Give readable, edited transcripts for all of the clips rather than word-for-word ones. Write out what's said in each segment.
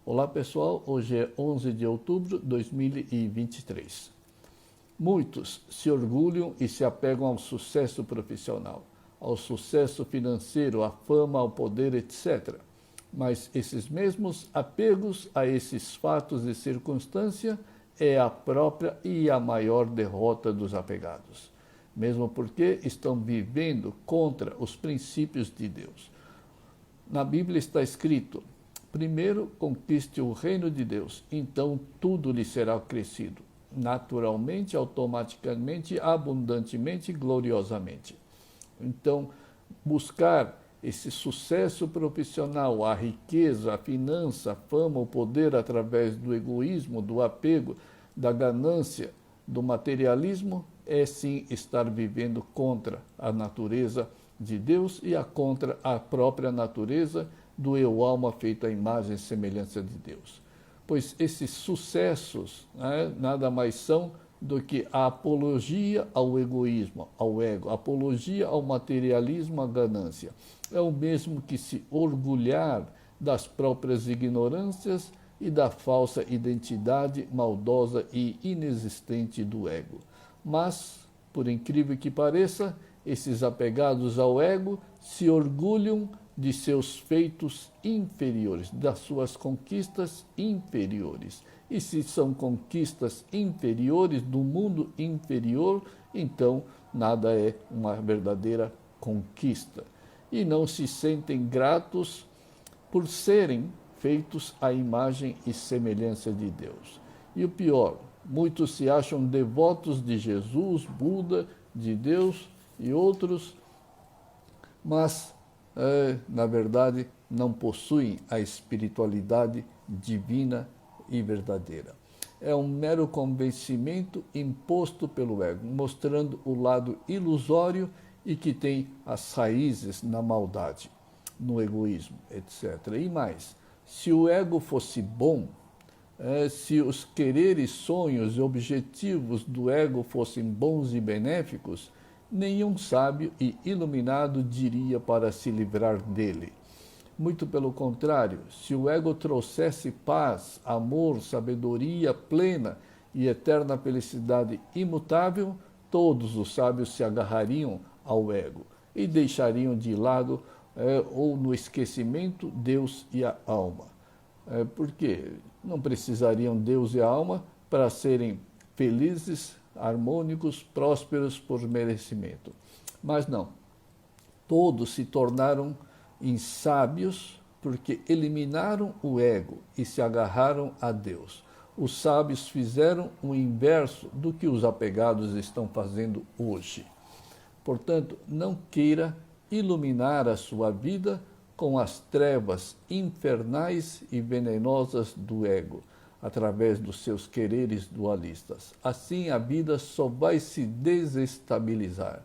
Olá pessoal, hoje é 11 de outubro de 2023. Muitos se orgulham e se apegam ao sucesso profissional, ao sucesso financeiro, à fama, ao poder, etc. Mas esses mesmos apegos a esses fatos e circunstâncias é a própria e a maior derrota dos apegados, mesmo porque estão vivendo contra os princípios de Deus. Na Bíblia está escrito: primeiro conquiste o reino de Deus, então tudo lhe será acrescido, naturalmente, automaticamente, abundantemente, gloriosamente. Então, buscar esse sucesso profissional, a riqueza, a finança, a fama, o poder através do egoísmo, do apego, da ganância, do materialismo, é sim estar vivendo contra a natureza de Deus e contra a própria natureza do eu-alma feito à imagem e semelhança de Deus. Pois esses sucessos nada mais são do que a apologia ao egoísmo, ao ego, a apologia ao materialismo, à ganância. É o mesmo que se orgulhar das próprias ignorâncias e da falsa identidade maldosa e inexistente do ego. Mas, por incrível que pareça, esses apegados ao ego se orgulham de seus feitos inferiores, das suas conquistas inferiores. E se são conquistas inferiores do mundo inferior, então nada é uma verdadeira conquista. E não se sentem gratos por serem feitos à imagem e semelhança de Deus. E o pior, muitos se acham devotos de Jesus, Buda, de Deus e outros, mas na verdade, não possuem a espiritualidade divina e verdadeira. É um mero convencimento imposto pelo ego, mostrando o lado ilusório e que tem as raízes na maldade, no egoísmo, etc. E mais, se o ego fosse bom, se os quereres, sonhos e objetivos do ego fossem bons e benéficos, nenhum sábio e iluminado diria para se livrar dele. Muito pelo contrário, se o ego trouxesse paz, amor, sabedoria plena e eterna felicidade imutável, todos os sábios se agarrariam ao ego e deixariam de lado ou no esquecimento Deus e a alma. Porque não precisariam Deus e a alma para serem felizes, harmônicos, prósperos por merecimento. Mas não, todos se tornaram insábios porque eliminaram o ego e se agarraram a Deus. Os sábios fizeram o inverso do que os apegados estão fazendo hoje. Portanto, não queira iluminar a sua vida com as trevas infernais e venenosas do ego, através dos seus quereres dualistas. Assim, a vida só vai se desestabilizar.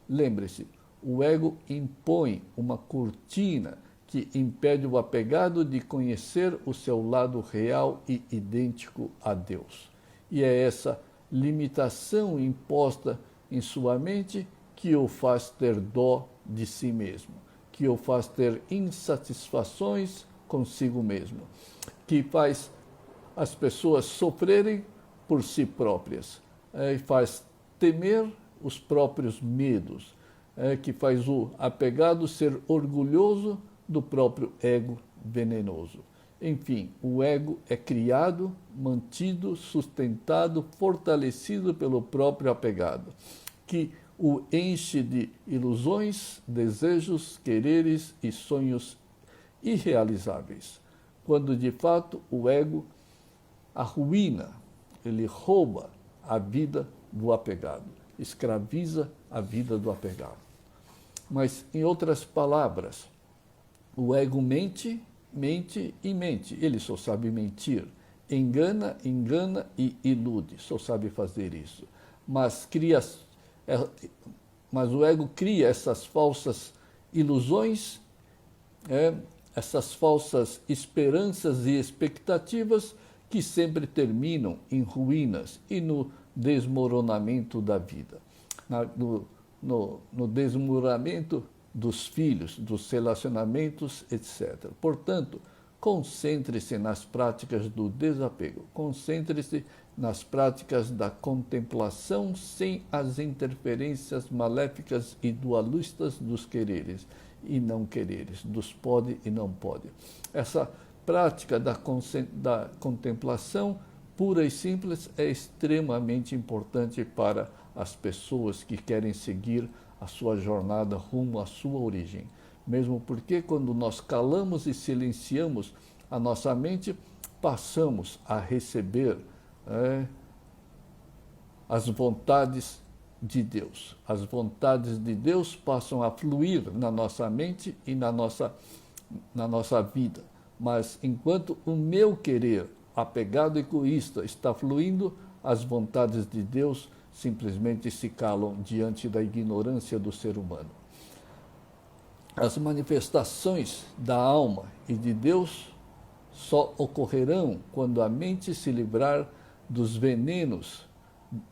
Lembre-se, o ego impõe uma cortina que impede o apegado de conhecer o seu lado real e idêntico a Deus. E é essa limitação imposta em sua mente que o faz ter dó de si mesmo, que o faz ter insatisfações consigo mesmo, que faz as pessoas sofrerem por si próprias, faz temer os próprios medos, que faz o apegado ser orgulhoso do próprio ego venenoso. Enfim, o ego é criado, mantido, sustentado, fortalecido pelo próprio apegado, que o enche de ilusões, desejos, quereres e sonhos irrealizáveis, quando de fato o ego arruína, ele rouba a vida do apegado, escraviza a vida do apegado. Mas, em outras palavras, o ego mente, mente e mente. Ele só sabe mentir. Engana, engana e ilude. Só sabe fazer isso. Mas o ego cria essas falsas ilusões, essas falsas esperanças e expectativas que sempre terminam em ruínas e no desmoronamento da vida, no desmoronamento dos filhos, dos relacionamentos, etc. Portanto, Concentre-se nas práticas do desapego. Concentre-se nas práticas da contemplação sem as interferências maléficas e dualistas dos quereres e não quereres, dos pode e não pode. Essa prática da contemplação pura e simples é extremamente importante para as pessoas que querem seguir a sua jornada rumo à sua origem. Mesmo porque quando nós calamos e silenciamos a nossa mente, passamos a receber as vontades de Deus. As vontades de Deus passam a fluir na nossa mente e na nossa vida. Mas enquanto o meu querer, apegado e egoísta, está fluindo, as vontades de Deus simplesmente se calam diante da ignorância do ser humano. As manifestações da alma e de Deus só ocorrerão quando a mente se livrar dos venenos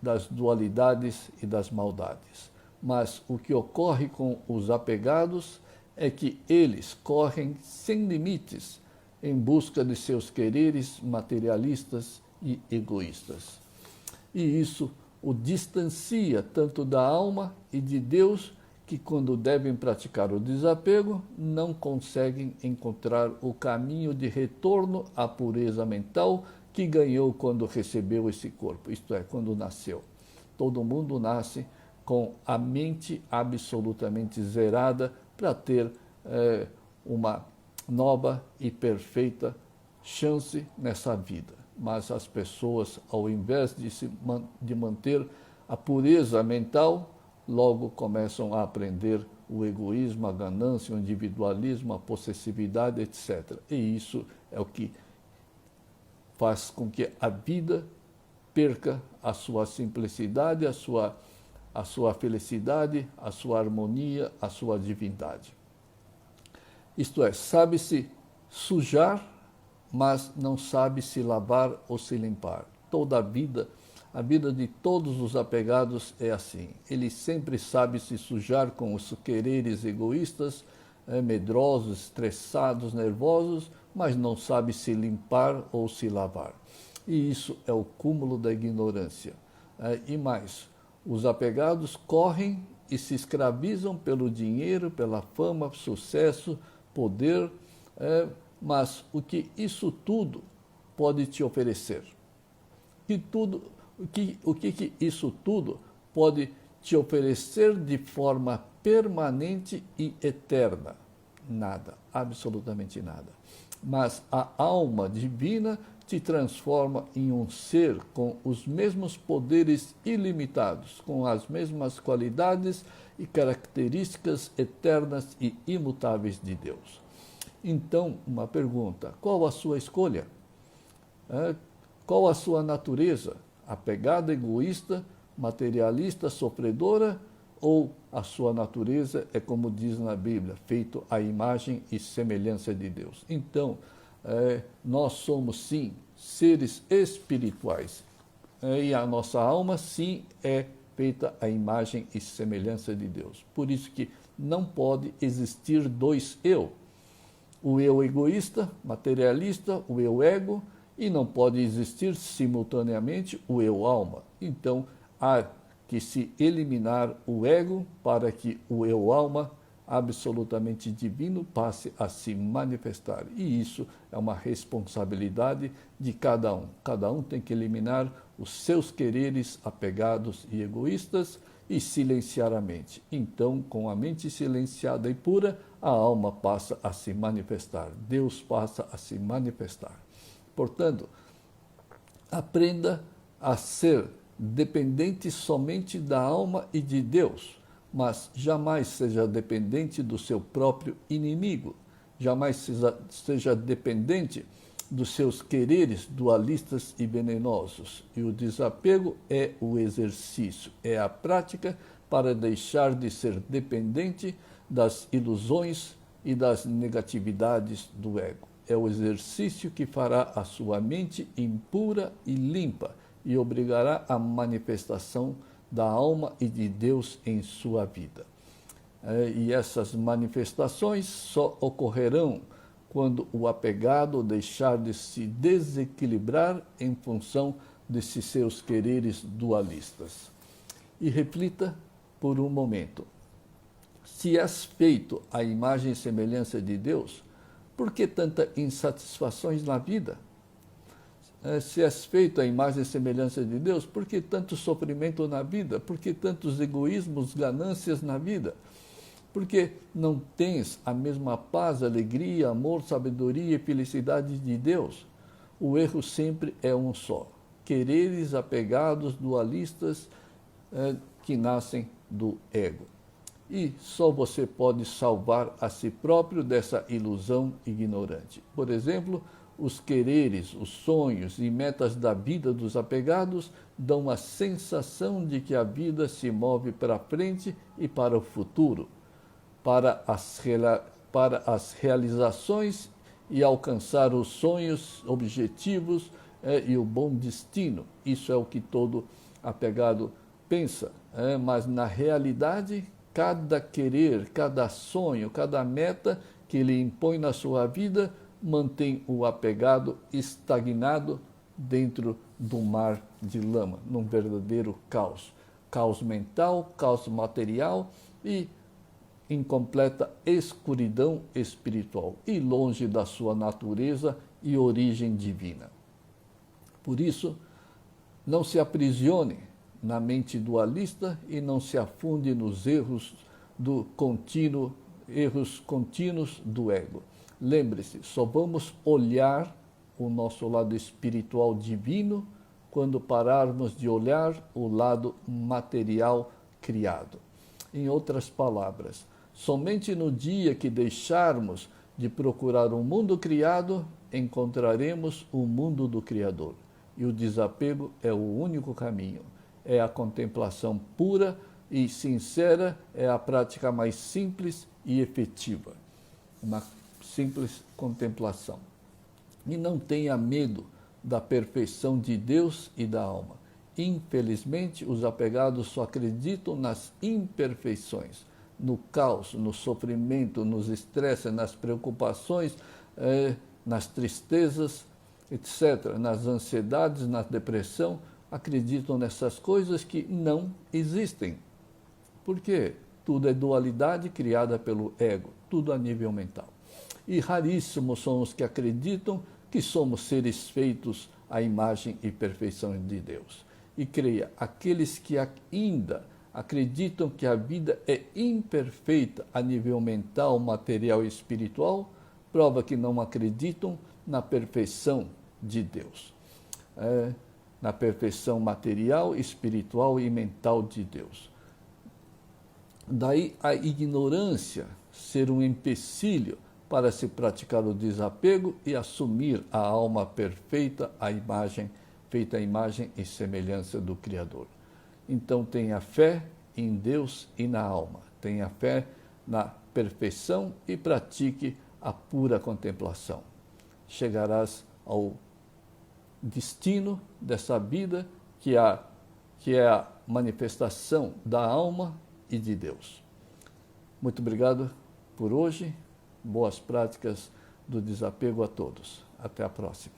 das dualidades e das maldades. Mas o que ocorre com os apegados é que eles correm sem limites em busca de seus quereres materialistas e egoístas. E isso o distancia tanto da alma e de Deus, que quando devem praticar o desapego, não conseguem encontrar o caminho de retorno à pureza mental que ganhou quando recebeu esse corpo, isto é, quando nasceu. Todo mundo nasce com a mente absolutamente zerada para ter uma nova e perfeita chance nessa vida. Mas as pessoas, ao invés de manter a pureza mental, logo começam a aprender o egoísmo, a ganância, o individualismo, a possessividade, etc. E isso é o que faz com que a vida perca a sua simplicidade, a sua felicidade, a sua harmonia, a sua divindade. Isto é, sabe-se sujar, mas não sabe se lavar ou se limpar. Toda a vida de todos os apegados é assim. Ele sempre sabe se sujar com os quereres egoístas, medrosos, estressados, nervosos, mas não sabe se limpar ou se lavar. E isso é o cúmulo da ignorância. E mais, os apegados correm e se escravizam pelo dinheiro, pela fama, sucesso, poder, mas o que isso tudo pode te oferecer? O que isso tudo pode te oferecer de forma permanente e eterna? Nada, absolutamente nada. Mas a alma divina te transforma em um ser com os mesmos poderes ilimitados, com as mesmas qualidades e características eternas e imutáveis de Deus. Então, uma pergunta: qual a sua escolha? Qual a sua natureza? Apegada, egoísta, materialista, sofredora? Ou a sua natureza é, como diz na Bíblia, feito à imagem e semelhança de Deus? Então, nós somos, sim, seres espirituais. E a nossa alma, sim, é feita à imagem e semelhança de Deus. Por isso que não pode existir dois eu. O eu egoísta, materialista, o eu ego, e não pode existir simultaneamente o eu alma. Então, há que se eliminar o ego para que o eu alma absolutamente divino passe a se manifestar. E isso é uma responsabilidade de cada um. Cada um tem que eliminar os seus quereres apegados e egoístas e silenciar a mente. Então, com a mente silenciada e pura, a alma passa a se manifestar. Deus passa a se manifestar. Portanto, aprenda a ser dependente somente da alma e de Deus, mas jamais seja dependente do seu próprio inimigo, jamais seja dependente dos seus quereres dualistas e venenosos. E o desapego é o exercício, é a prática para deixar de ser dependente das ilusões e das negatividades do ego. É o exercício que fará a sua mente impura e limpa e obrigará a manifestação da alma e de Deus em sua vida. E essas manifestações só ocorrerão quando o apegado deixar de se desequilibrar em função desses seus quereres dualistas. E reflita por um momento. Se és feito à imagem e semelhança de Deus, por que tantas insatisfações na vida? Se és feito à imagem e semelhança de Deus, por que tanto sofrimento na vida? Por que tantos egoísmos, ganâncias na vida? Porque não tens a mesma paz, alegria, amor, sabedoria e felicidade de Deus? O erro sempre é um só. Quereres apegados, dualistas, que nascem do ego. E só você pode salvar a si próprio dessa ilusão ignorante. Por exemplo, os quereres, os sonhos e metas da vida dos apegados dão a sensação de que a vida se move para frente e para o futuro, para as realizações e alcançar os sonhos, objetivos e o bom destino. Isso é o que todo apegado pensa, mas na realidade, cada querer, cada sonho, cada meta que ele impõe na sua vida mantém o apegado estagnado dentro do mar de lama, num verdadeiro caos. Caos mental, caos material e incompleta escuridão espiritual e longe da sua natureza e origem divina. Por isso, não se aprisione na mente dualista e não se afunde nos erros contínuos do ego. Lembre-se, só vamos olhar o nosso lado espiritual divino quando pararmos de olhar o lado material criado. Em outras palavras, somente no dia que deixarmos de procurar um mundo criado, encontraremos o mundo do Criador. E o desapego é o único caminho. É a contemplação pura e sincera, é a prática mais simples e efetiva. Uma simples contemplação. E não tenha medo da perfeição de Deus e da alma. Infelizmente, os apegados só acreditam nas imperfeições, no caos, no sofrimento, nos estresses, nas preocupações, nas tristezas, etc., nas ansiedades, na depressão. Acreditam nessas coisas que não existem. Por quê? Tudo é dualidade criada pelo ego, tudo a nível mental. E raríssimos são os que acreditam que somos seres feitos à imagem e perfeição de Deus. E creia, aqueles que ainda acreditam que a vida é imperfeita a nível mental, material e espiritual, prova que não acreditam na perfeição de Deus. Na perfeição material, espiritual e mental de Deus. Daí a ignorância ser um empecilho para se praticar o desapego e assumir a alma perfeita, feita à imagem e semelhança do Criador. Então tenha fé em Deus e na alma, tenha fé na perfeição e pratique a pura contemplação. Chegarás ao destino dessa vida que é a manifestação da alma e de Deus. Muito obrigado por hoje. Boas práticas do desapego a todos. Até a próxima.